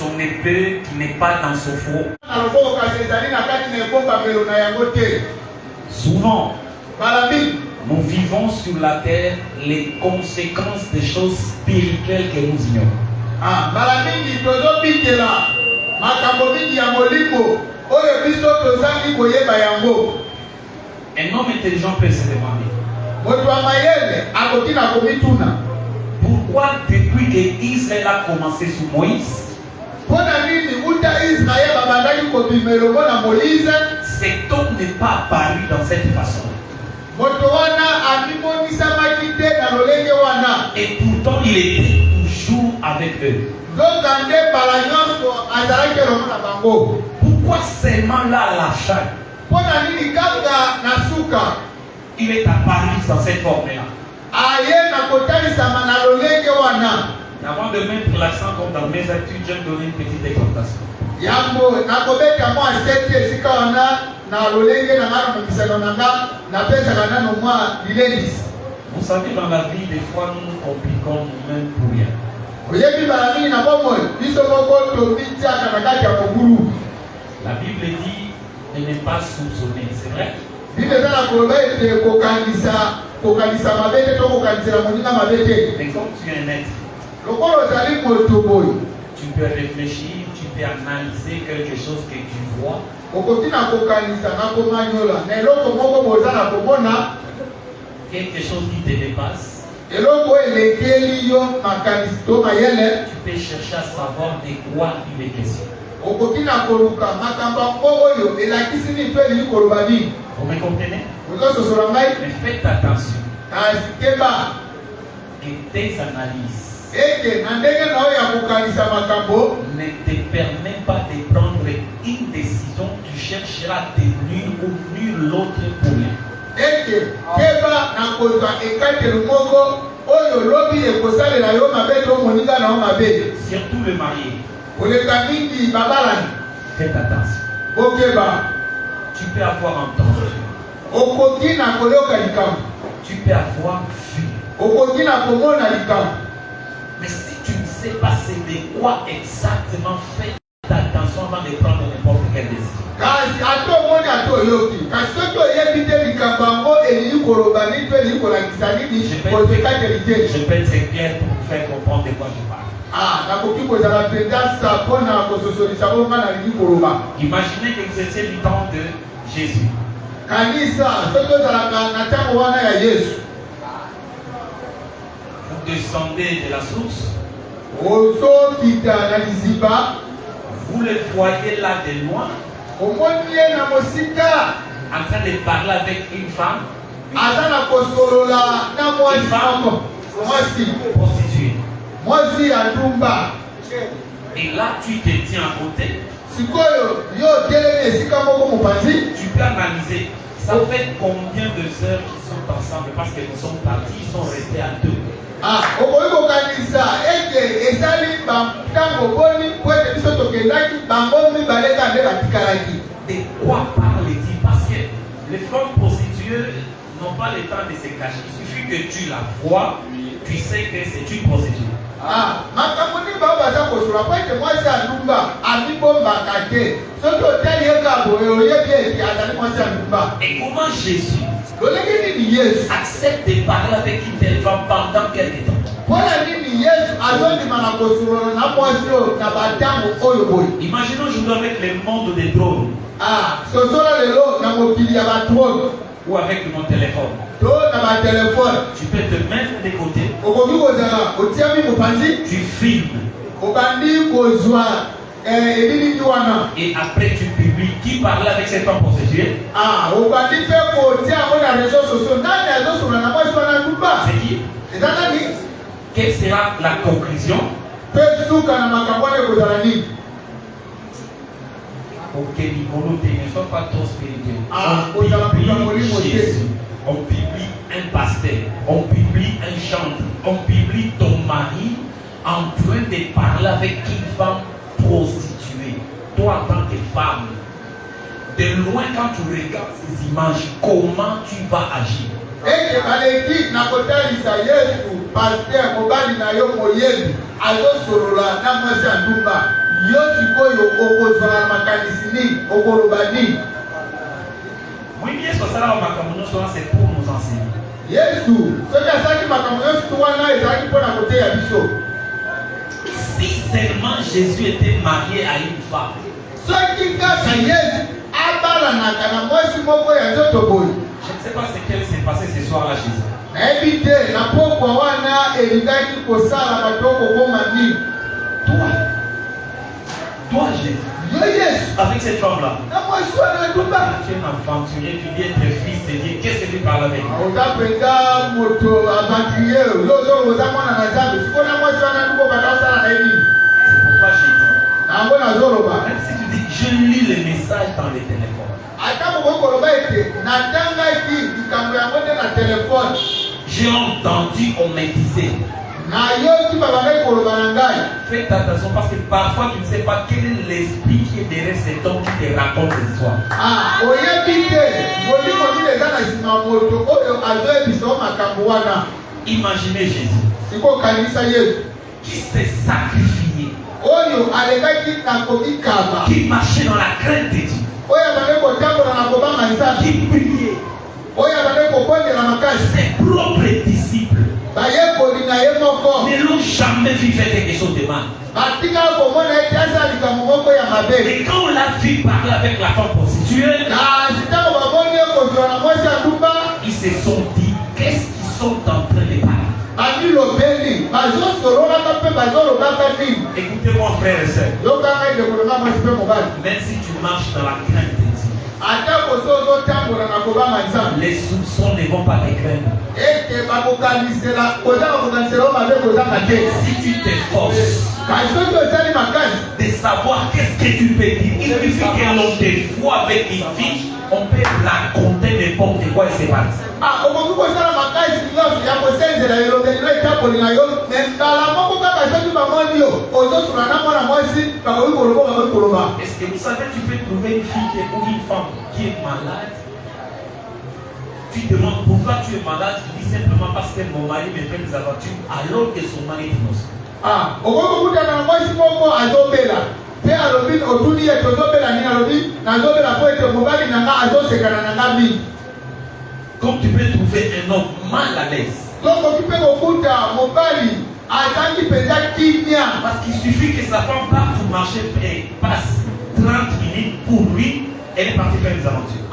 son épée qui n'est pas dans son fourreau. Souvent, nous vivons sur la terre les conséquences des choses spirituelles que nous ignorons. Un homme intelligent peut se demander pourquoi depuis que Israël a commencé sous Moïse, cet homme n'est pas apparu dans cette façon. Et pourtant il était toujours avec eux. Pourquoi seulement là à la fin il est apparu dans cette forme-là? Avant de mettre l'accent comme dans mes études, je vais donner une petite exhortation. Vous savez, dans la vie, des fois, nous nous compliquons nous-mêmes pour rien. La Bible dit de ne pas soupçonner, c'est vrai? Mais comme tu es net, tu peux réfléchir, tu peux analyser quelque chose que tu vois. Quelque chose qui te dépasse. Tu peux chercher à savoir de quoi il est question. Vous me comprenez? Mais faites attention que tes analyses ne te permettent pas de prendre une décision. Tu chercheras de nul ou nul autre pour rien. Surtout le marié. Faites attention. Tu peux avoir entendu. Tu peux avoir vu. Mais si tu ne sais pas c'est de quoi exactement, faites attention avant de prendre n'importe quelle décision. Je peux être clair pour vous faire comprendre de quoi je parle. Imaginez que vous étiez du temps de Jésus. Vous descendez de la source. Vous le voyez là de loin. En train de parler avec une femme. Une femme prostituée. Et là tu te tiens à côté. Tu peux analyser. Ça fait combien de heures qu'ils sont ensemble? Parce qu'ils sont partis, ils sont restés à deux. De quoi parle-t-il? Parce que les femmes prostituées n'ont pas le temps de se cacher. Il suffit que tu la vois, tu sais que c'est une prostituée. Et comment Jésus accepte de parler avec une telle femme pendant quelque temps? Imaginons aujourd'hui avec le monde des drones. Ou avec mon téléphone. Tu peux te mettre de côté. Tu filmes. Et après tu publies qui parlait avec cette femme prostituée. C'est qui? Quelle sera la conclusion? Ok, Nicolo, ne sois pas trop spirituel. On publie Jésus, on publie un pasteur, on publie un chanteur, on publie ton mari en train de parler avec une femme prostituée. Toi en tant que femme, de loin quand tu regardes ces images, comment tu vas agir? Yosikoyo okozala makanisi ni okolobani. Oui, bien sûr, ça là, c'est pour nous enseigner. Yesu, ce que ça qui m'a commencé toi là et ça qui pour la côté à biso. Si seulement Jésus était marié à une femme. Ce qui cache Yesu abala na kana mwesi moko ya nzoto boy. Je ne sais pas ce qui s'est passé ce soir là Jésus. Ebite na pokwa wana elingaki kosala batoko koma ni. Toi Jésus. Yes. Avec cette femme là. Na mwesi wana tuba. Tu es un aventurier, tu dis être fils de Dieu. Qu'est-ce que tu parles avec? Otapenda moto aventurier. Lozo ozamona na zambe. Sikona mwesi wana tuko bakasala na ebi. C'est pourquoi j'ai dit. Même si tu dis, je lis les messages dans les téléphones. J'ai entendu, on me disait. Fais attention parce que parfois tu ne sais pas quel est l'esprit qui est derrière cet homme qui te raconte l'histoire. Imaginez Jésus qui s'est sacrifié. Qui marchait dans la crainte de Dieu. Qui priait. Ses propres disciples ne l'ont jamais vu faire quelque chose de mal. Et quand on l'a vu parler avec la femme prostituée, ils se sont dit, qu'est-ce qu'ils sont en train de parler? Écoutez-moi frère et soeur. Même si tu marches dans la crainte de Dieu, les soupçons ne vont pas te craindre. Si tu t'efforces de savoir qu'est-ce que tu peux dire, il suffit que l'on te voit avec une fille, on peut raconter n'importe quoi et c'est parti. Est-ce que vous savez, tu peux trouver une fille ou une femme qui est malade? Tu demandes pourquoi tu es malade, tu dis simplement parce que mon mari me fait des aventures alors que son mari est innocent. Comme tu peux trouver un homme mal à l'aise. Parce qu'il suffit que sa femme parte pour marcher et passe 30 minutes pour lui, elle est partie faire des aventures.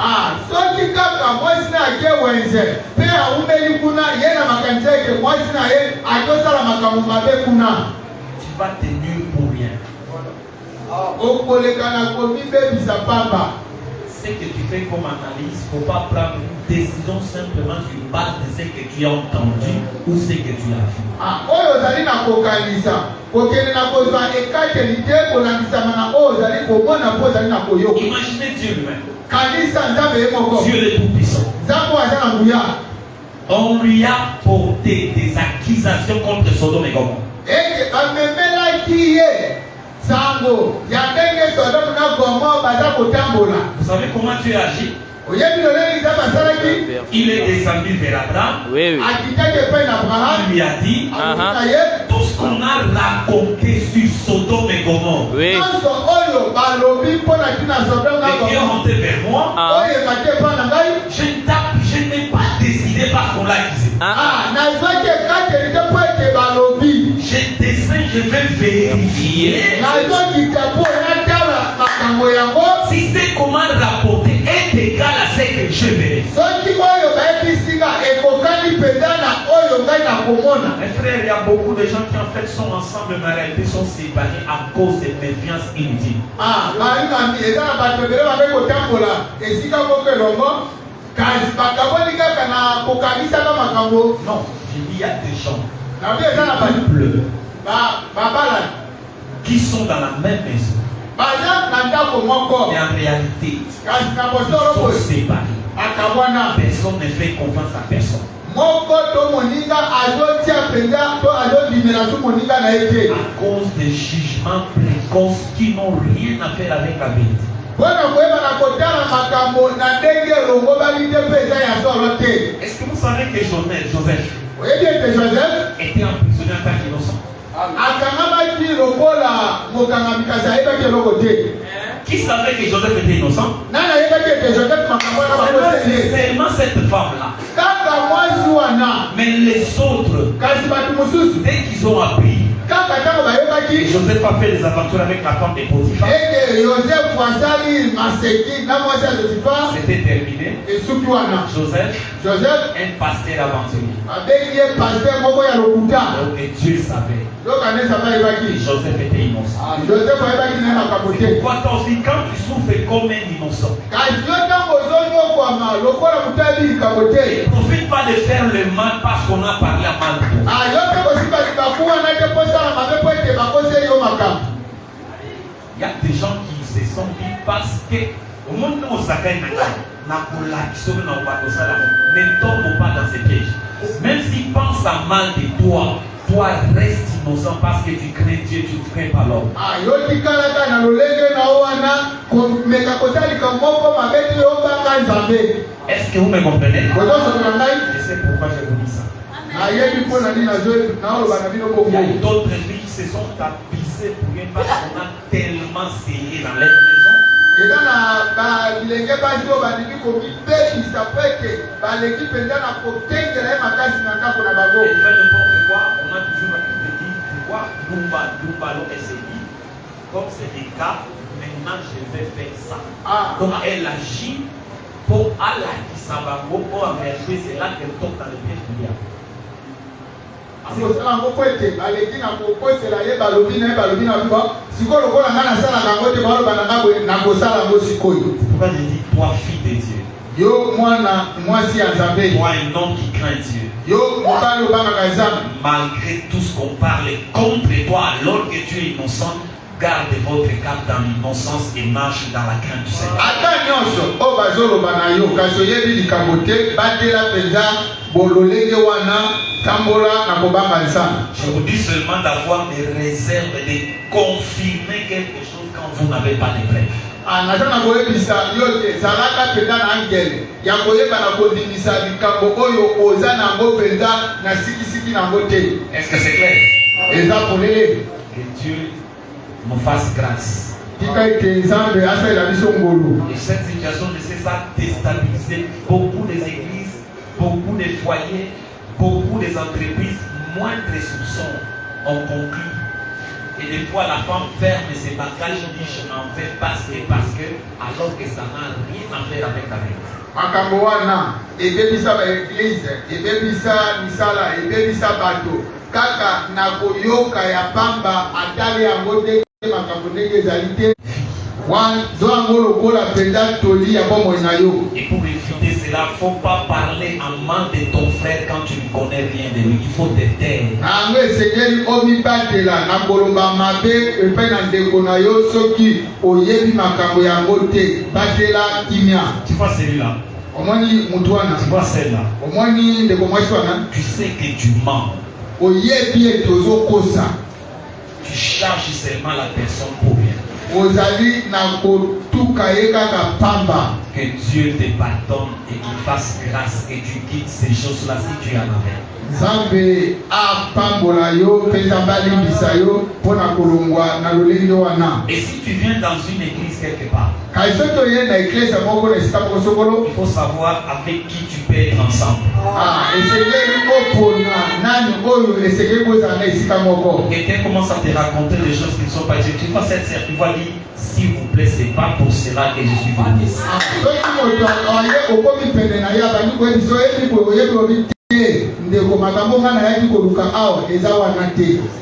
Tu vas te nuire pour rien. Ce que tu fais comme analyse, il ne faut pas prendre une décision simplement sur base de ce que tu as entendu ou ce que tu as vu. Imaginez Dieu lui-même. Dieu le Tout-Puissant. On lui a porté des accusations contre Sodome et Gomorrhe. Vous savez comment Dieu agit? Il est descendu vers Abraham. Oui. Il lui a dit tout ce qu'on a raconté sur Sodome et Gomorrhe. Oui. Et qui est monté vers moi. Je n'ai pas décidé parce qu'on l'a accusé. Je descends, je vais vérifier. Si c'est comment rapporter est égal à ce que je verrai. Mes frères, il y a beaucoup de gens qui en fait sont ensemble mais en réalité sont séparés à cause de méfiance inutile. Non, il y a des gens qui sont dans la même maison. Mais en réalité, ils sont séparés. Personne ne fait confiance à personne. À cause des jugements précoces qui n'ont rien à faire avec la vérité. Est-ce que vous savez que Joseph était emprisonné en tant qu'innocent? Qui savait que Joseph était innocent? Seulement cette femme-là. Mais les autres, dès qu'ils ont appris, Joseph a fait des aventures avec la femme de Potiphar. C'était terminé. Joseph, un pasteur aventurier. Donc Dieu savait. Joseph était innocent. Pourquoi toi aussi, quand tu souffres comme un innocent, ne profite pas de faire le mal parce qu'on a parlé à mal de toi. Il y a des gens qui se sont dit parce que au monde où on s'accueille, ne tombe pas dans ces pièges. Même s'ils pensent à mal de toi, toi reste innocent parce que tu crains Dieu, tu ne crains pas l'homme. Est-ce que vous me comprenez? Je sais pourquoi je vous dis ça. Il y a d'autres filles qui se sont tapissées pour rien parce qu'on a tellement serré dans leur maison. Et fait le pourquoi on a toujours l'habitude de dire, tu vois, Doumbalo SCI, comme c'est des cas, maintenant je vais faire ça. Donc elle agit pour Allah qui s'en va, pour en réalité, c'est là qu'elle tombe dans le piège du diable. C'est pourquoi je dis, toi fille de Dieu, toi un homme qui craint Dieu, malgré tout ce qu'on parle contre toi alors que tu es innocent, garde votre cap dans l'innocence et marche dans la crainte du Seigneur. Je vous dis seulement d'avoir des réserves et de confirmer quelque chose quand vous n'avez pas de preuves. Est-ce que c'est clair? Que Dieu nous fasse grâce. Et cette situation ne cesse à déstabiliser beaucoup des églises, beaucoup des foyers, beaucoup des entreprises. Moindre soupçon on conclut. Et des fois la femme ferme ses bagages et dit je n'en fais pas parce que alors que ça n'a rien à faire avec la vérité. Kaka na koyoka ya pamba atali yango te makambo ndenge ezali te wanzwango lokola penda toli ya bomoi na yo. Et pour éviter cela, il ne faut pas parler en mal de ton frère quand tu ne connais rien de lui. Il faut te taire. Nango esengeli omibatela na koloba mabe epai na ndeko na yo soki oyebi makambo yango te batela kimia. Tu vois celui-là? Omoni mutuana. Tu vois celle-là? Omoni ndeko mwaswana. Tu sais que tu mens. Tu charges seulement la personne pour rien. Que Dieu te pardonne et qu'il fasse grâce et tu quittes ces choses-là si tu en avais. Et si tu viens dans une église quelque part, il faut savoir avec qui tu peux être ensemble. Quelqu'un commence à te raconter des choses qui ne sont pas dites. Tu vas cette tu vas dire s'il vous plaît, c'est pas pour cela que je suis venu ici.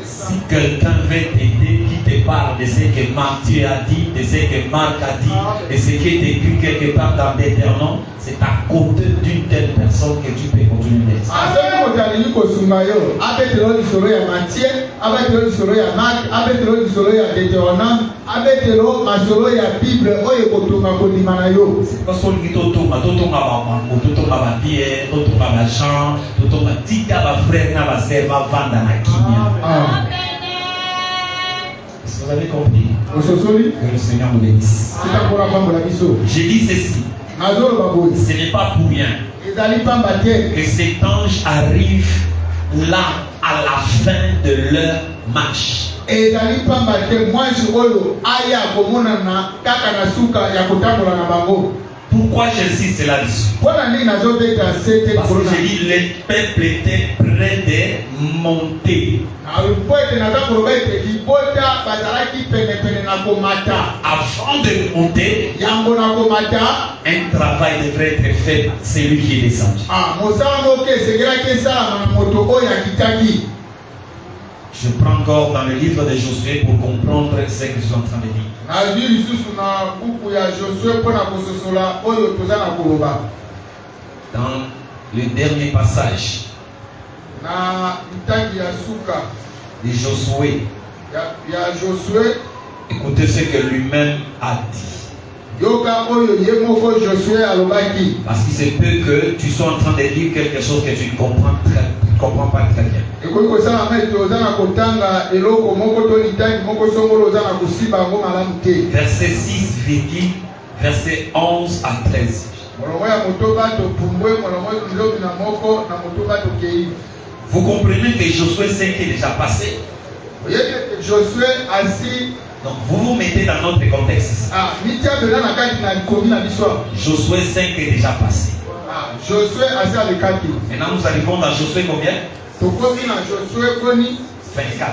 Si quelqu'un veut t'aider, qui te parle de ce que Matthieu a dit, de ce que Marc a dit, de ce qui est écrit quelque part dans Deutéronome, c'est à côté d'une telle personne que tu peux continuer d'être. Vous avez compris? Que le Seigneur nous bénisse. J'ai dit ceci. Ce n'est pas pour rien que cet ange arrive là à la fin de leur marche ezali pamba te mwasi oyo aya komonana kaka na suka ya kotambola na bango. Pourquoi j'insiste là-dessus? Mpona nini nazobeta sete Parce que corona? j'ai dit le peuple était près de monter. Po ete naza koloba ete libota bazalaki penepene na komata. Avant de monter, Yango na komata, un travail devrait être fait par celui qui est descendu. mosala moko esengelaki esalama na moto oyo akitaki. Je prends encore dans le livre de Josué pour comprendre ce que je suis en train de dire. Nazwi lisusu na buku ya Josue mpona kososola oyo toza na koloba. Dans le dernier passage Na ntangi ya suka de Josué, ya Josue, écoutez ce que lui-même a dit. yoka oyo ye moko Josue alobaki. Parce qu'il se peut que tu sois en train de lire quelque chose que tu ne comprends pas très bien. Ekoki kosala ete oza na kotanga eloko moko to litangi moko songolo oza na kosimba yango malamu te. Verset 6, verset 11 à 13. Molongo ya motoba topumbwe molongo nzobi na moko na motoba tokei. Vous comprenez que Josué 5 est déjà passé. Oyeke Josue asi. Donc vous vous mettez dans notre contexte. Mitia bela na kati na komi na biso. Josué 5 est déjà passé. Josue asi alekaki. Maintenant nous arrivons dans Josué combien? Tokomi na Josue koni 24.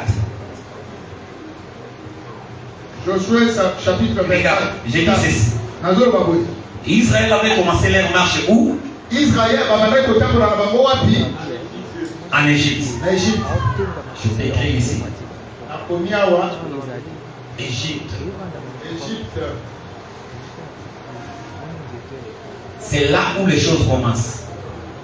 Josué chapitre 24. Regarde, j'ai dit ceci. Nazoloba boye. Israël avait commencé leur marche où? Israël babandaki kotambola na bango wapi? En Égypte. Na Égypte. Je vais écrire ici. Nakomi awa. Égypte. Égypte. C'est là où les choses commencent.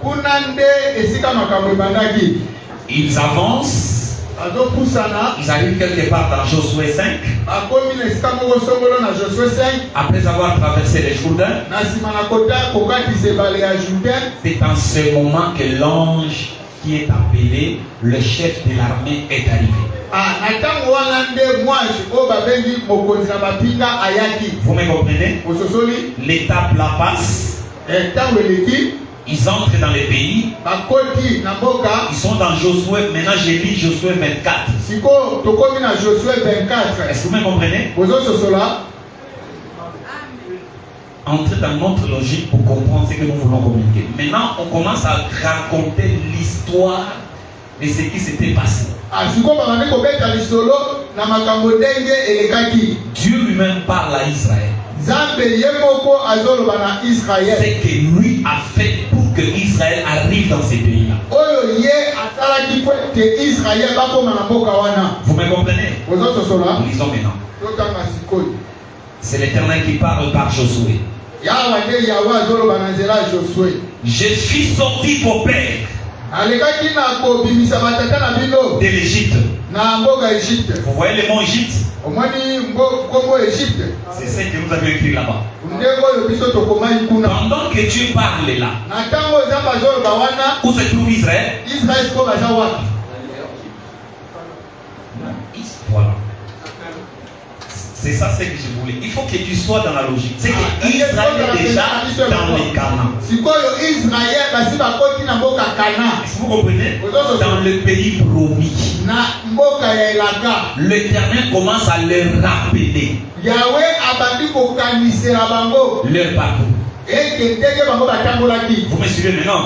Kuna nde esika makambo ebandaki. Ils avancent. Azopusana. Ils arrivent quelque part dans Josué 5. Akomi na esika moko songolo na Josué 5. Après avoir traversé le Jourdain. Na nsima na kota kokatisa ebale ya Jourdain. C'est en ce moment que l'ange qui est appelé le chef de l'armée est arrivé. Na ntango wana nde mwasi oyo babengi mokonzi na bapinga ayaki. Vous me comprenez? Ososoli. L'étape la passe. Ntango eleki. Ils entrent dans le pays. Bakoti na mboka. Ils sont dans Josué. Maintenant, je lis Josué 24. Siko tokomi na Josué 24. Est-ce que vous me comprenez? Ozososola. Entrez dans notre logique pour comprendre ce que nous voulons communiquer. Maintenant, on commence à raconter l'histoire de ce qui s'était passé. Dieu lui-même parle à Israël. C'est que lui a fait pour que Israël arrive dans ces pays-là. Vous me comprenez? Lisons maintenant. C'est l'Éternel qui parle par Josué. Je fis sortir vos pères de l'Égypte. Vous voyez le mot Égypte? C'est ce que vous avez écrit là-bas. Pendant que Dieu parle là, où se trouve Israël? Voilà. C'est ça ce que je voulais. Il faut que tu sois dans la logique. C'est que Israël est déjà dans les Canaan. Est-ce que vous comprenez? Dans le pays promis. L'Éternel commence à leur rappeler leur parcours. Vous me suivez maintenant?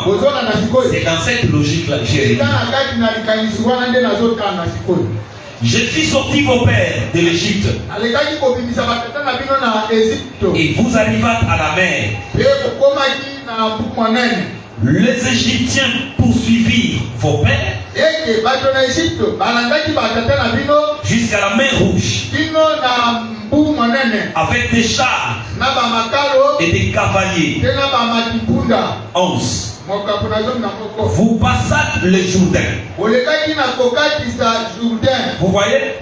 C'est dans cette logique-là que j'ai dit. Je fis sortir vos pères de l'Égypte. Et vous arrivâtes à la mer. Les Égyptiens poursuivirent vos pères jusqu'à la mer Rouge avec des chars et des cavaliers. 11. Vous passâtes le Jourdain. Vous voyez?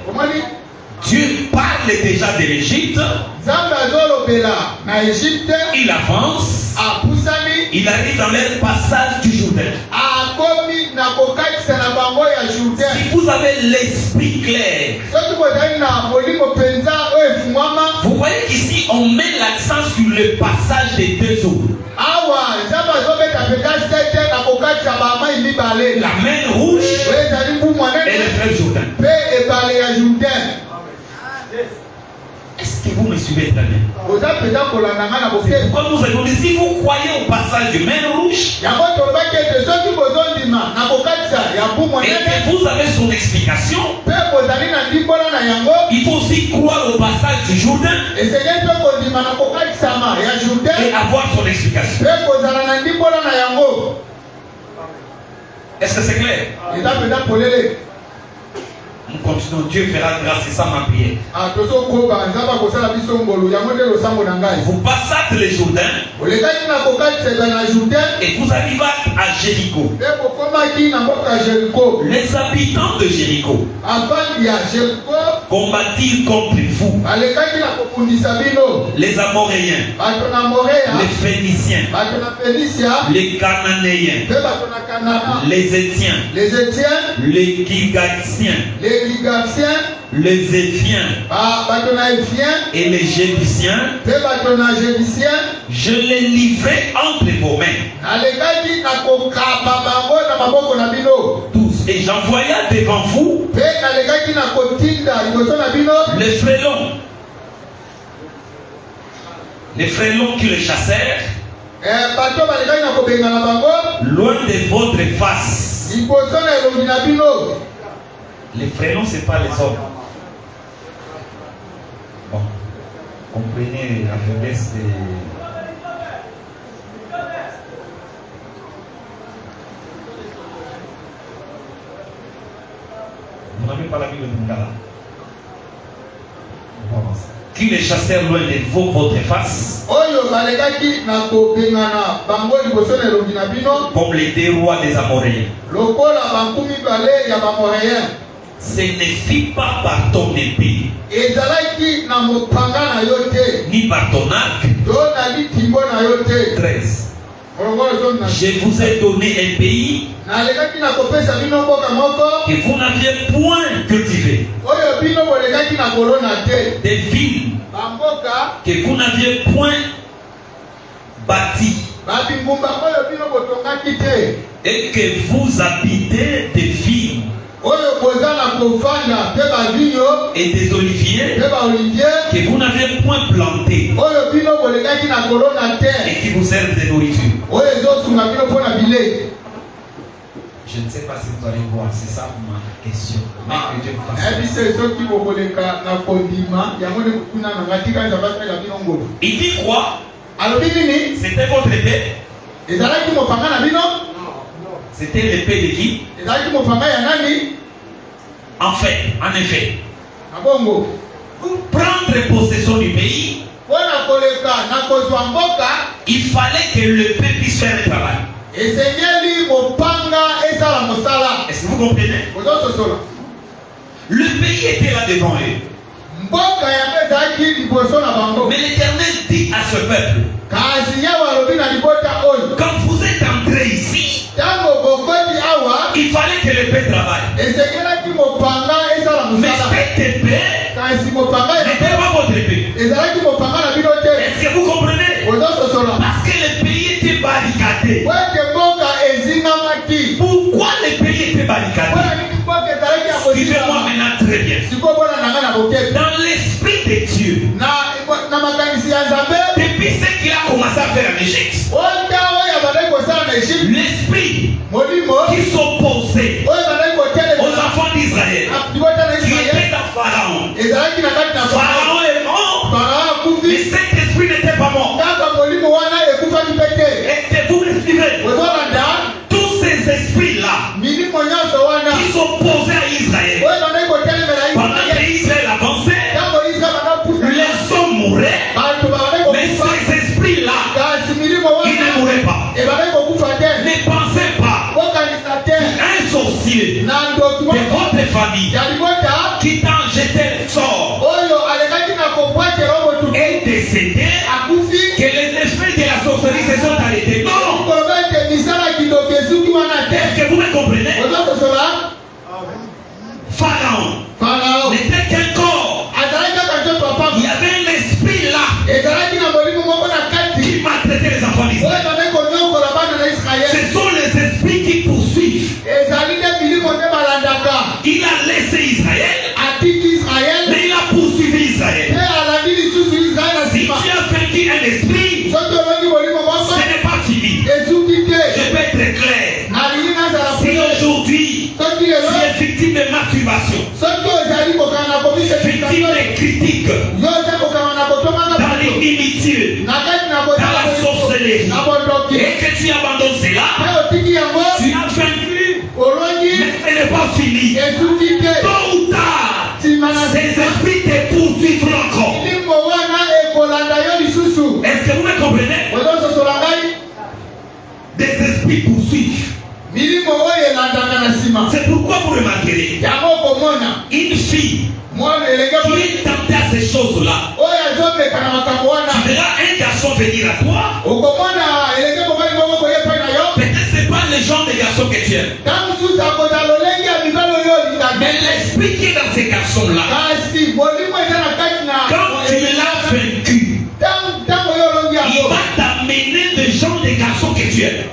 Dieu parle déjà de l'Égypte. Il avance. Il arrive dans leur passage du Jourdain. Si vous avez l'esprit clair, vous voyez qu'ici on met l'accent sur le passage des deux eaux. La mer Rouge et le fleuve Jourdain. Vous me suivez très bien. Pourquoi nous avons dit, si vous croyez au passage du mer rouge, et que vous avez son explication, il faut aussi croire au passage du Jourdain et avoir son explication. Est-ce que c'est clair? Nous continuons. Dieu fera grâce, c'est ça ma prière. Vous passâtes le Jourdain et vous arrivez à Jéricho. Les habitants de Jéricho combattirent contre vous les Amoréens, les Phéniciens, les Cananéens, les Étiens, les Girgasiens, les Éphiens et les Jébusiens. Je les livrai entre vos mains tous, et j'envoya devant vous les frélons qui le chassèrent loin de votre face. Les frélons, ce n'est pas les hommes. Bon, comprenez la faiblesse de... Vous n'avez pas la Bible de Mungala. Qui les chassèrent loin de votre face, comme les deux rois des Amoréens. Ce ne fut pas par ton épée, ni par ton arc. 13. Je vous ai donné un pays que vous n'aviez point cultivé, des villes que vous n'aviez point bâties, et que vous habitez des vignes et des oliviers que vous n'avez point plantés et qui vous servent de nourriture. Je ne sais pas si vous allez voir, c'est ça ma question. Mais que Dieu fasse. Il dit quoi? C'était votre épée? C'était l'épée de qui? En effet, pour prendre possession du pays, il fallait que l'épée puisse faire le travail. Est-ce que vous comprenez? Le pays était là devant eux. Mais l'Éternel dit à ce peuple, quand vous êtes entrés ici, il fallait que l'épée travaille. Mais cette épée n'était pas votre épée. Est-ce que vous comprenez? Parce que le pays était barricadé. Pourquoi le pays était barricadé? Suivez-moi maintenant très bien. Dans l'esprit de Dieu, depuis ce qu'il a commencé à faire en Égypte, l'esprit qui s'opposait aux enfants d'Israël, qui était dans Pharaon. Pharaon est mort, mais cet esprit n'était pas mort. Et que vous me suivez, tous ces esprits-là qui s'opposaient à Israël, pendant que Israël avançait, les hommes mouraient, mais ces esprits-là, ils ne mouraient pas. Ne pensez pas un sorcier de votre famille qui t'a jeté le sort est décédé, que les esprits de la sorcellerie se sont arrêtés. Non! Est-ce que vous me comprenez? Pharaon n'était qu'un corps. Il y avait un esprit là qui maltraitait les enfants d'Israël. Ce sont les esprits qui poursuivent. Il a laissé tu as vaincu un esprit, ce n'est pas fini. Je peux être clair. Si aujourd'hui tu es victime de masturbation, victime de critiques, dans l'inimitié, dans la sorcellerie, et que tu abandonnes cela, tu as vaincu, mais ce n'est pas fini. Tôt ou tard, ces esprits te poursuivent encore. Est-ce que vous me comprenez? Des esprits poursuivent. C'est pourquoi vous remarquerez une fille qui est tentée à ces choses-là. Tu verras un garçon venir à toi. Peut-être ce n'est pas le genre de garçon que tu aimes. Mais l'esprit qui est dans ces garçons-là, quand tu l'as vaincu, il va t'amener le genre de garçon que tu aimes.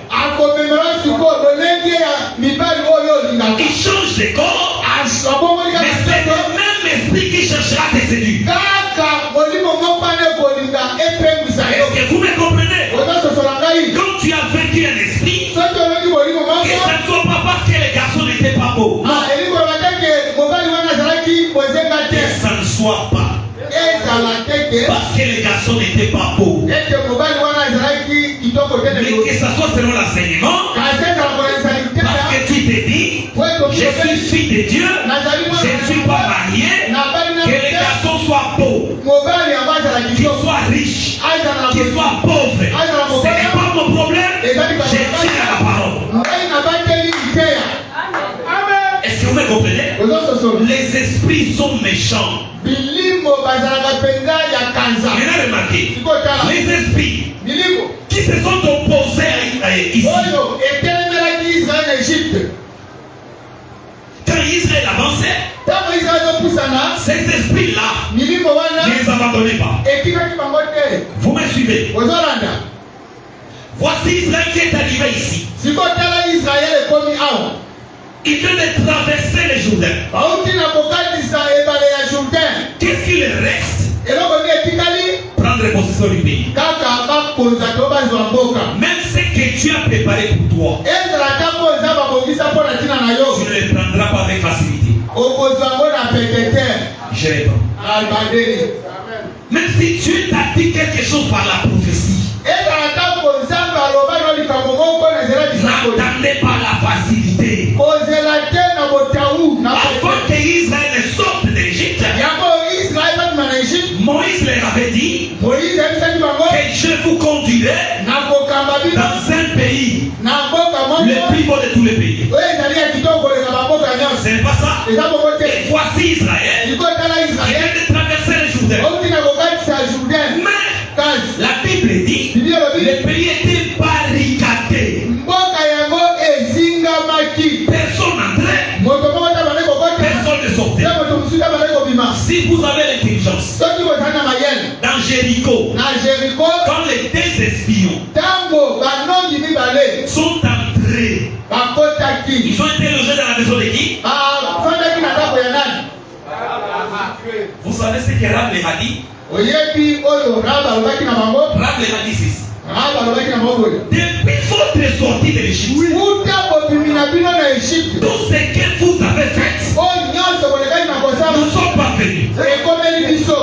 Il change de corps, mais c'est le même esprit qui cherchera à te séduire. Est-ce que vous me comprenez? Quand tu as vaincu un esprit, que ça ne soit pas parce que les garçons n'étaient pas beaux. Non. Que ça ne soit pas parce que les garçons n'étaient pas beaux. Mais que ça soit selon l'enseignement. Parce que tu t'es dit, je suis fille de Dieu, je ne suis pas marié, que les garçons soient beaux, qu'ils soient riches, qu'ils soient pauvres. Ce n'est pas mon problème, je tiens à la parole. Est-ce que vous me comprenez? Les esprits sont méchants. Remarquez, les esprits qui se sont opposés ici. Quand Israël avançait, ces esprits-là ne les abandonnaient pas. Vous me suivez? Voici Israël qui est arrivé ici. Il vient de traverser le Jourdain. Qu'est-ce qu'il reste? Prendre possession du pays. Même ce que tu as préparé pour toi, tu ne le prendras pas avec facilité. Je réponds. Même si Dieu t'a dit quelque chose par la prophétie, n'attendez pas la facilité. Avant que Israël sorte de l'Égypte, Moïse leur avait dit que je vous conduirai dans un pays, le plus beau de tous les pays. Ce n'est pas ça. Et voici Israël qui vient de traverser le Jourdain. Mais la Bible dit le pays était barricadé. Personne n'entrait, personne ne sortait. Si vous avez l'intelligence, dans Jéricho, quand les deux espions sont entrés, ils ont été logés dans la maison de qui? Vous savez ce que Rab les a dit? Rab les a dit ceci. Depuis votre sortie de l'Égypte, tout ce que vous avez fait, nous ne sommes pas venus.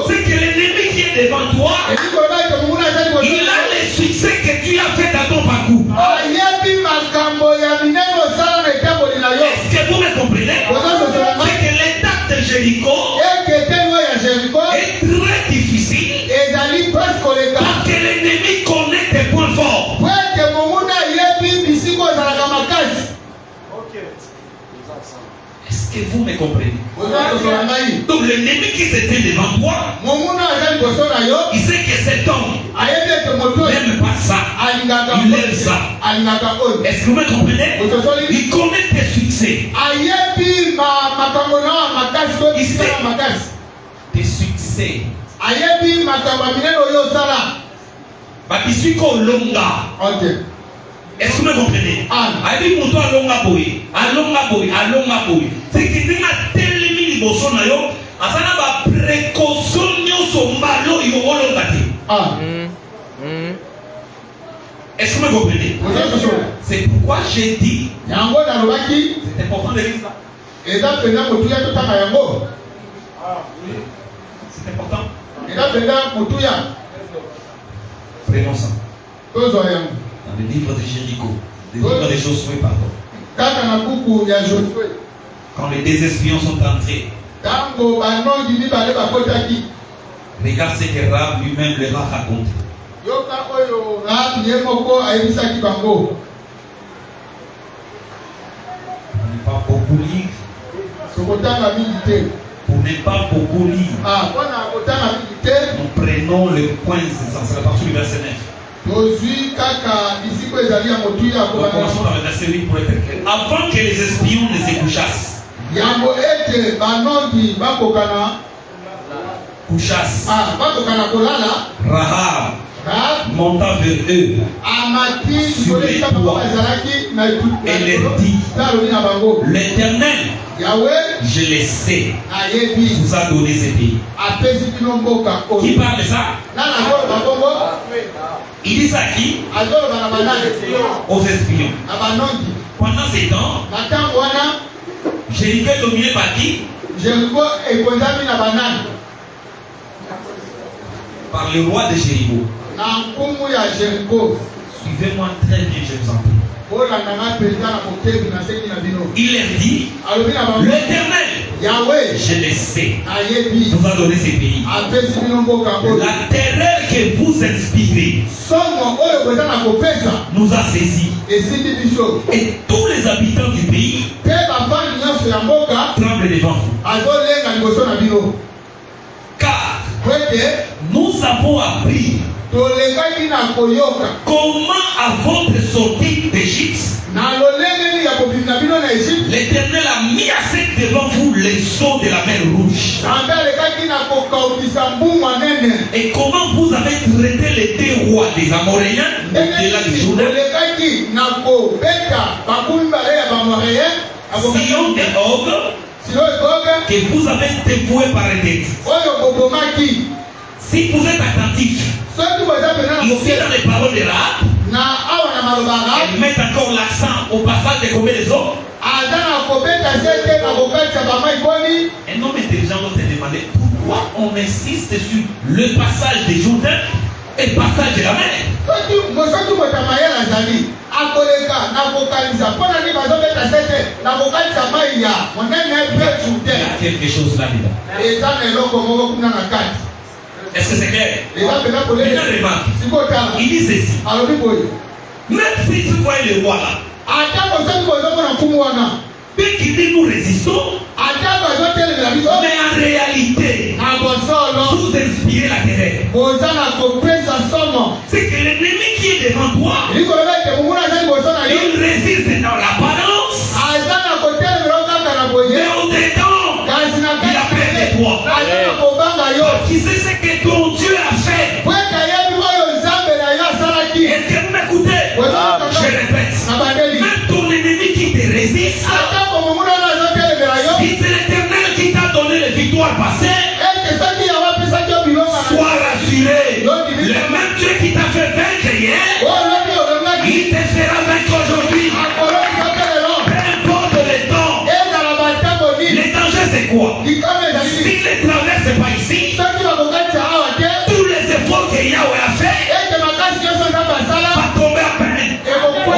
C'est que l'ennemi qui est devant toi, il a le succès que tu as fait dans ton parcours. Est-ce que vous me comprenez? C'est que l'étape de Jéricho est très difficile parce que l'ennemi connaît tes points forts. Est-ce que vous me comprenez? Donc l'ennemi qui se tient devant toi, il sait que cet homme n'aime pas ça, il aime ça. Est-ce que vous me comprenez? Il connaît tes succès. Il sait tes succès. Bakisiko longa. Est-ce que vous me comprenez? Aïe moto alonga boy, alonga boy. C'est que tu as tellement de bossons na yo, asana ba précaution nyoso mbalo yo olonga te. Est-ce que vous comprenez? C'est pourquoi j'ai dit, c'est important de lire ça. C'est important. Prenons ça. Dans le livre de Jéricho, le livre de Josué, pardon. Quand les deux espions sont entrés, regarde ce que Rahab lui-même leur a raconté. Pour ne pas beaucoup lire. Pour ne pas beaucoup lire. Nous prenons le point essentiel à partir du verset 9. On commence par le verset 8 pour être clair. Avant que les espions ne se couchassent, Rahab monta vers eux sur les toits et leur dit, l'Éternel, je le sais, vous a donné ce pays. Qui parle de ça? Il dit ça à qui? Aux espions. Pendant ces temps, Jéricho est dominé par qui? Par le roi de Jéricho. Suivez-moi très bien, je vous en prie. Il leur dit, l'Éternel, je le sais, vous a donné ces pays. La terreur que vous inspirez nous a saisis. Et tous les habitants du pays tremblent devant vous. Car nous avons appris comment à votre sortie d'Égypte, l'Éternel a mis à sec devant vous les eaux de la mer Rouge. Et comment vous avez traité les deux rois des Amoréens au-delà du Jourdain, Sihon et Og, que vous avez dévoué par la tête. Si vous êtes attentif, ici dans les paroles de Rahab, elle met encore l'accent au passage de combien les autres. Un homme intelligent doit se demander pourquoi on insiste sur le passage des Jourdain et le passage de la mer. Il y a quelque chose là-dedans. Est-ce que c'est clair? Maintenant, remarque. Il dit ceci. Même si tu vois le roi là, dès qu'il dit nous résistons, mais en réalité, vous inspirez la terreur. C'est que l'ennemi qui est devant toi, il résiste dans l'apparence, mais au-dedans, il a peur de toi. Qui sait ce que ton Dieu a fait? Est-ce que vous m'écoutez? Je répète, même ton ennemi qui te résiste, si c'est l'Éternel qui t'a donné les victoires passées, sois rassuré. Le même Dieu qui t'a fait vaincre hier, il te fera vaincre aujourd'hui. Peu importe le temps. Le danger c'est quoi? Si les traverses pas ici, tous les efforts que Yahweh a fait va tomber à peine. Oh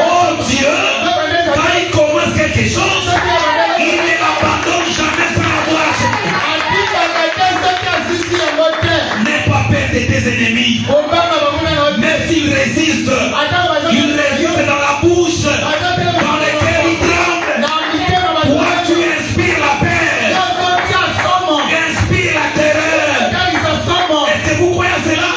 Dieu, quand il commence quelque chose, il ne l'abandonne jamais sans avoir acheté. N'aie pas peur de tes ennemis. Même s'ils résistent, ils résistent dans la bouche, dans les cœurs ils tremblent. Toi tu inspires la paix, inspire la terreur. Est-ce que vous croyez à cela?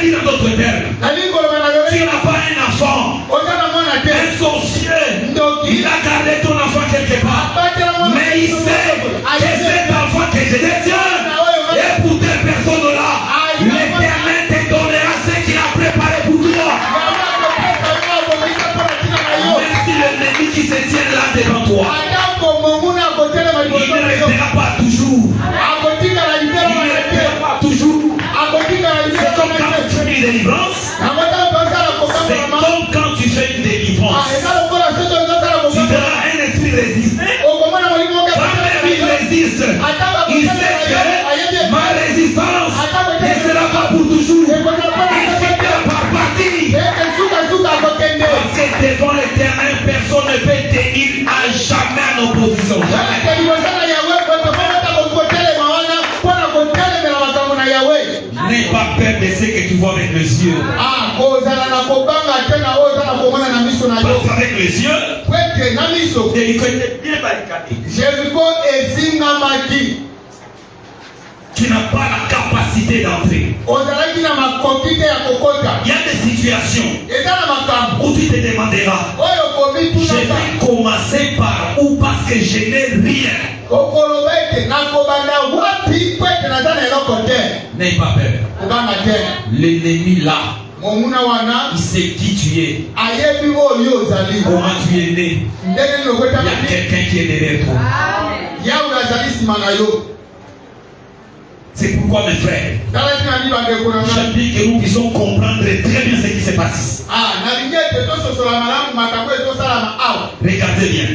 dit dans d'autres termes, tu n'as pas un enfant, un sorcier, il a gardé ton enfant quelque part, mais il sait que cet enfant que je détiens, et pour telle personne-là, l'Éternel te donnera ce qu'il a préparé pour toi. Même si l'ennemi qui se tient là devant toi, il ne restera pas toujours. Il ne restera pas toujours. C'est comme quand tu fais une délivrance. C'est comme quand tu fais une délivrance. Tu verras un esprit résister. Quand même il résiste, il sait que ma résistance ne sera pas pour toujours. Il finira par partir. Parce que devant l'Éternel, personne ne peut tenir à jamais en opposition. Jamais. N'aie pas peur de ce que tu vois avec les yeux. Parce qu'avec les yeux, Jéricho était bien barricadé. Tu n'as pas la capacité d'entrer. Il y a des situations où tu te demanderas, je vais commencer par où parce que je n'ai rien. N'aie pas peur. L'ennemi là, il sait qui tu es. Comment tu es né. Il y a quelqu'un qui est derrière toi. C'est pourquoi mes frères, j'aimerais que nous puissions comprendre très bien ce qui se passe. Regardez bien.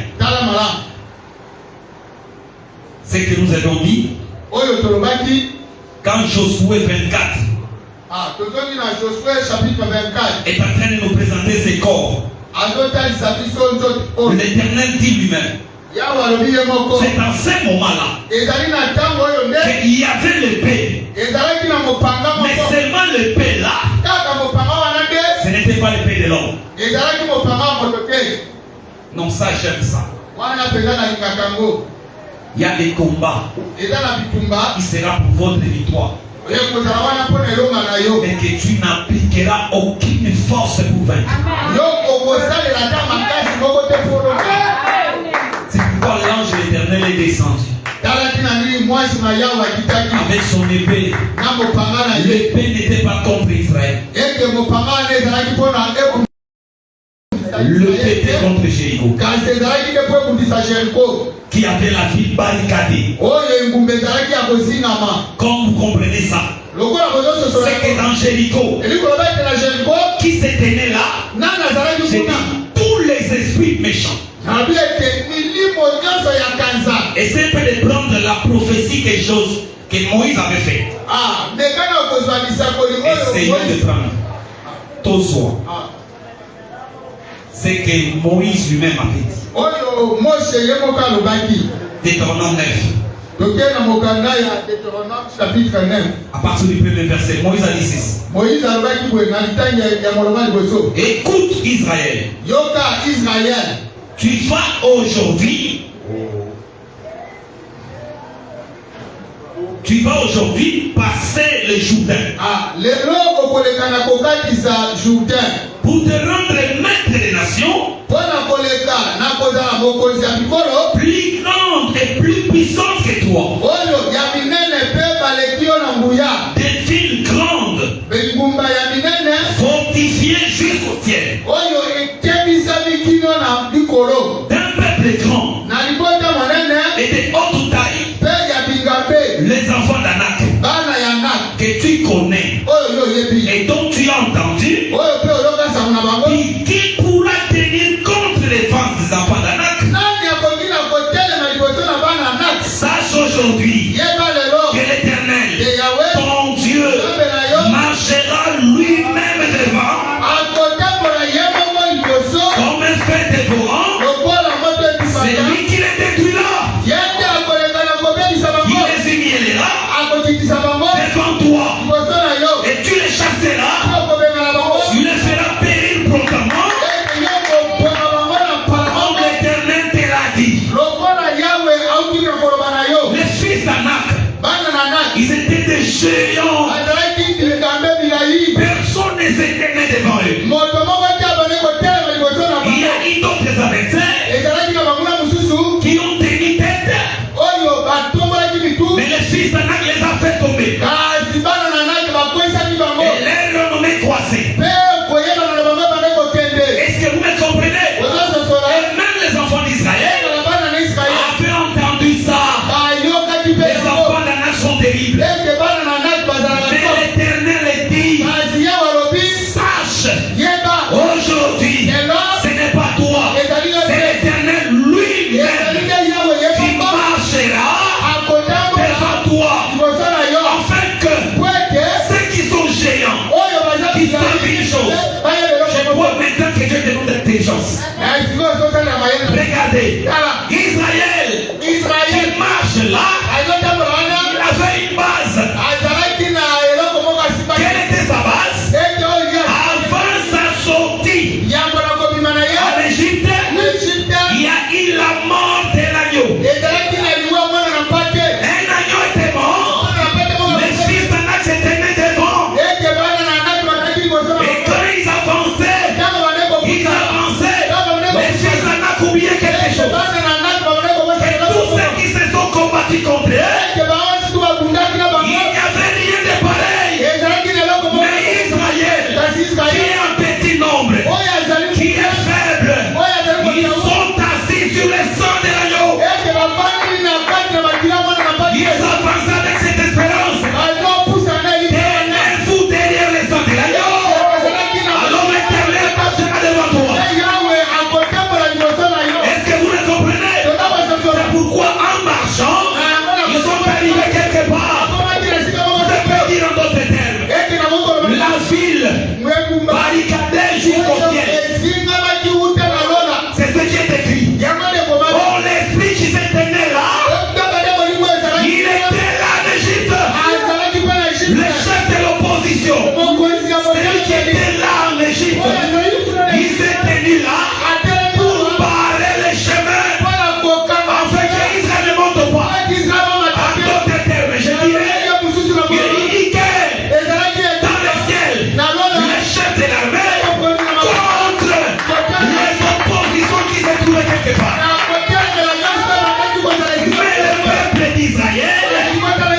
Ce que nous avons dit quand Josué 24 est en train de nous présenter ses corps. L'Éternel dit lui-même, c'est dans ce moment-là qu'il y avait l'épée. Mais seulement l'épée là, ce n'était pas l'épée de l'homme. Non, ça j'aime ça. Il y a des combats qui sera pour votre victoire. Et que tu n'appliqueras aucune force pour vaincre. C'est pourquoi l'ange de l'Éternel est descendu avec son épée. L'épée n'était pas contre Israël. L'épée était contre Jéricho, qui avait la ville barricadée. Comme vous comprenez ça, c'est que dans Jéricho, qui se tenait là, c'est tous les esprits méchants. Et c'est peut de prendre la prophétie que Moïse avait faite. Essayons de prendre tout ça. C'est que Moïse lui-même avait dit. Deutéronome 9. À partir du premier verset, Moïse a dit ceci. Écoute Israël. Tu vas aujourd'hui. Tu vas aujourd'hui passer le Jourdain. Pour te rendre maître des nations. Plus grande et plus puissante que toi. Des villes grandes. Fortifiées jusqu'au ciel. D'un peuple grand. Et de haute taille. Les enfants d'Anak. Que tu connais. Et dont tu as entendu. Qui pourra tenir contre les forces des enfants d'Anak? Sache aujourd'hui que l'Éternel, ton Dieu, marchera lui-même devant comme un fait dévorant. C'est lui qui les détruira. Il les humiliera devant toi et tu les chasseras. Tu les feras périr promptement. Comme l'Éternel te l'a dit. Les fils Regardez, Israël qui marche là, il avait une base. Quelle était sa base? Avant sa sortie en Égypte, il y a eu la mort de l'agneau. Un agneau était mort, le fils d'Anak s'était mis devant. Et quand ils avançaient, le fils d'Anak oubliait quelque chose. Et tous ceux qui se sont combattus contre eux, il n'y avait rien de pareil. Mais Israël, qui est un petit nombre, qui est faible, ils sont assis sur le sang de l'agneau. Ils avancent avec cette espérance. Tenez-vous derrière le sang de l'agneau. Alors l'Éternel marchera devant toi. Est-ce que vous le comprenez? C'est pourquoi en marchant, ils sont arrivés quelque part. Je peux dire en d'autres termes, la ville barricadée jusqu'au ciel. C'est ce qui est écrit. Oh, l'esprit qui s'était né là, il était là en Égypte. Le chef de l'opposition, celui qui était là en Égypte, il s'est tenu là pour barrer les chemins afin qu'Israël ne monte pas. En d'autres termes, je dirais, il dit que dans le ciel, le chef de l'armée contre les oppositions qui se trouvaient quelque part. Mais le peuple d'Israël,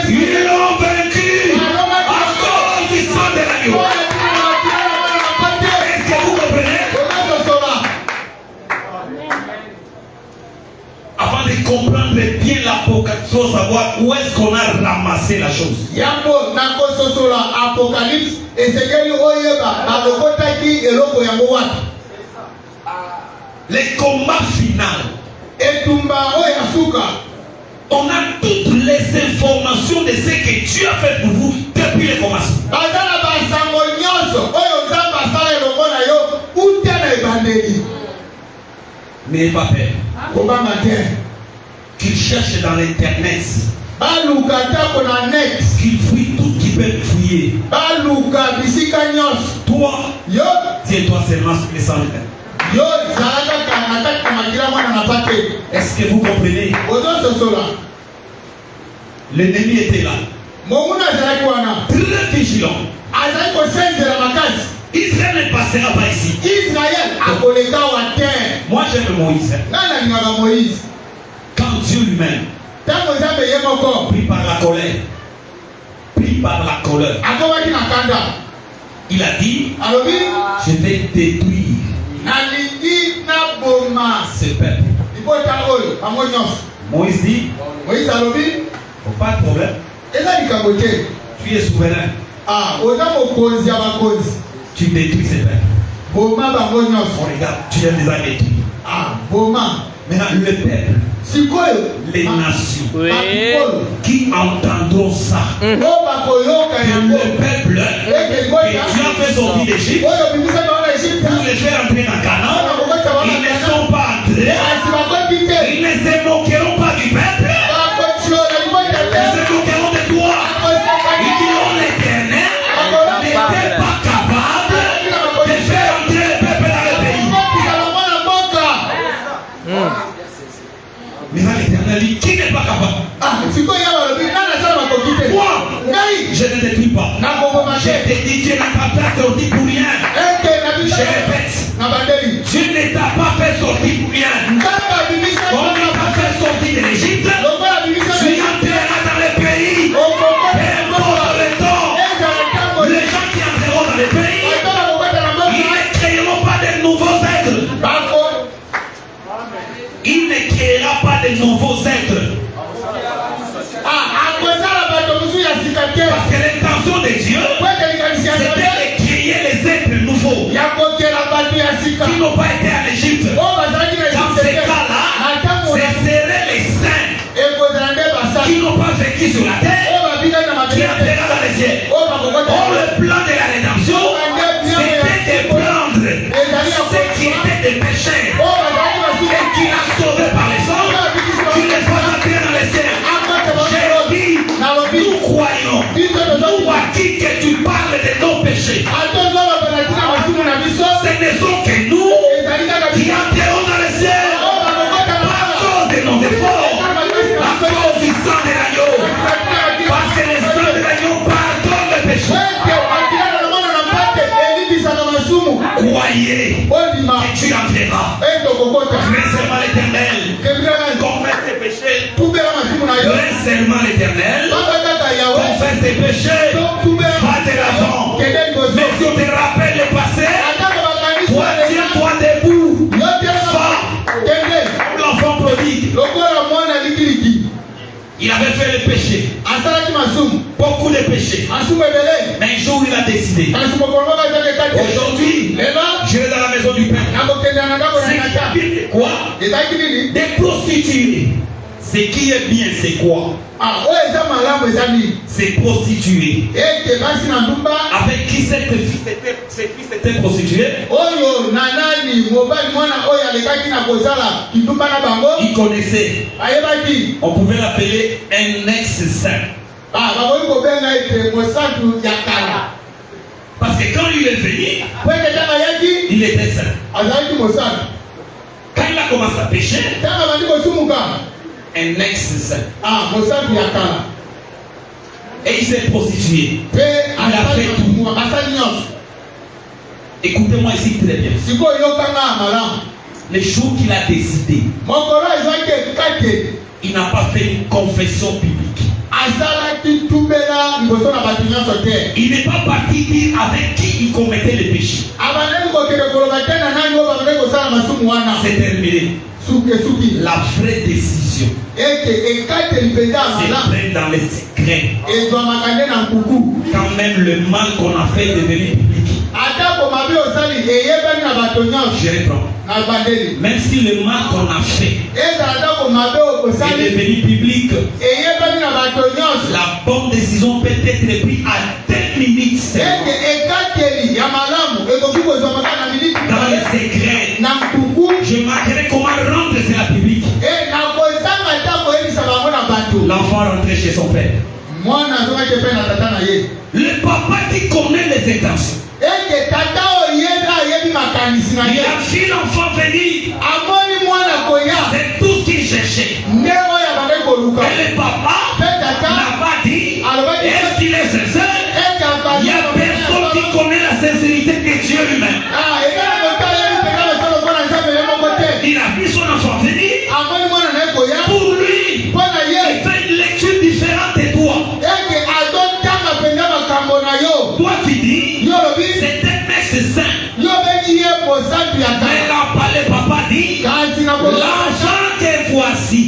ils l'ont vaincu à cause du sang de l'agneau. Est-ce que vous comprenez? Avant de comprendre bien l'Apocalypse, il faut savoir où est-ce qu'on a ramassé la chose. Le combat final. On a toutes les informations de ce que Dieu a fait pour vous depuis le commencement. N'ayez pas peur. Qu'il cherche dans l'internet. Qu'il fouille tout qui peut fouiller. Toi, tiens-toi seulement sur les 100 mètres. Est-ce que vous comprenez? L'ennemi était là. Très vigilant. Israël ne passera pas ici. Moi j'aime Moïse. Quand Dieu lui-même, pris par la colère, il a dit, je vais détruire ce peuple. Moïse dit, pas de problème. Tu es souverain. Tu détruis ce peuple. Regarde, tu l'as déjà détruit. Maintenant, le peuple, les nations qui entendront ça, que le peuple que tu as fait sortir d'Égypte pour les faire entrer dans Canaan, ils ne sont pas entrés, ils ne se moqueront pas du peuple, ils se moqueront de toi. Ils diront l'Éternel n'était pas capable de faire entrer le peuple dans le pays. Mais l'Éternel dit, qui n'est pas capable? Moi, je ne détruis pas. Je te dis, Dieu n'a pas fait sortir pour rien. Je répète, Dieu ne t'a pas fait sortir pour rien. On ne t'a pas fait sortir de l'Égypte. Tu entreras dans le pays. Peu importe le temps. Les gens qui entreront dans le pays, ils ne créeront pas de nouveaux êtres. Il ne créera pas de nouveaux êtres. Parce que l'intention de Dieu, c'était de créer les êtres nouveaux qui n'ont pas été en Égypte. Dans ces cas-là, ce seraient les saints qui n'ont pas vécu sur la terre, qui entrera dans les cieux. Or, le plan de la rédemption, c'était de prendre ceux qui étaient des pécheurs et qui l'a sauvé escaliers que tu entreras. Crains seulement l'Éternel. Confesse tes péchés. Crains seulement l'Éternel. Confesse tes péchés. Va de l'avant. Mais si on te rappelle le passé, toi tiens-toi debout. Comme l'enfant prodigue. Il avait fait le péché. Beaucoup de péchés. Mais un jour il a décidé. Aujourd'hui, je vais dans la maison du Père. C'est quoi? Des prostituées. Ce qui est bien, c'est quoi? C'est prostituée. Avec qui cette fille s'était prostituée? Il connaissait. On pouvait l'appeler un ex-saint. Parce que quand il est venu, il était saint. Quand il a commencé à pécher, un ex-saint. Et il s'est prostitué. Il a fait tout. Écoutez-moi ici très bien. Les jours qu'il a décidé, il n'a pas fait une confession biblique. Il n'est pas parti dire avec qui il commettait les péchés. C'est terminé. La vraie décision, c'est prendre dans les secrets. Quand même le mal qu'on a fait est devenu public. Je reprends. Même si le mal qu'on a fait est devenu public, la bonne décision peut être prise à 10 minutes seulement. Dans les secrets, je marquerai comment rendre cela public. L'enfant rentrait chez son père. Le papa qui connaît les intentions, il a vu l'enfant venir. C'est tout ce qu'il cherchait. Et le papa n'a pas dit est-ce qu'il est sincère? Il n'y a personne qui connaît la sincérité de Dieu lui-même. Il a vu son enfant venir. Pour lui, il fait une lecture différente de toi. Toi tu dis c'est un mec saint. Mais là, le papa dit l'argent que voici,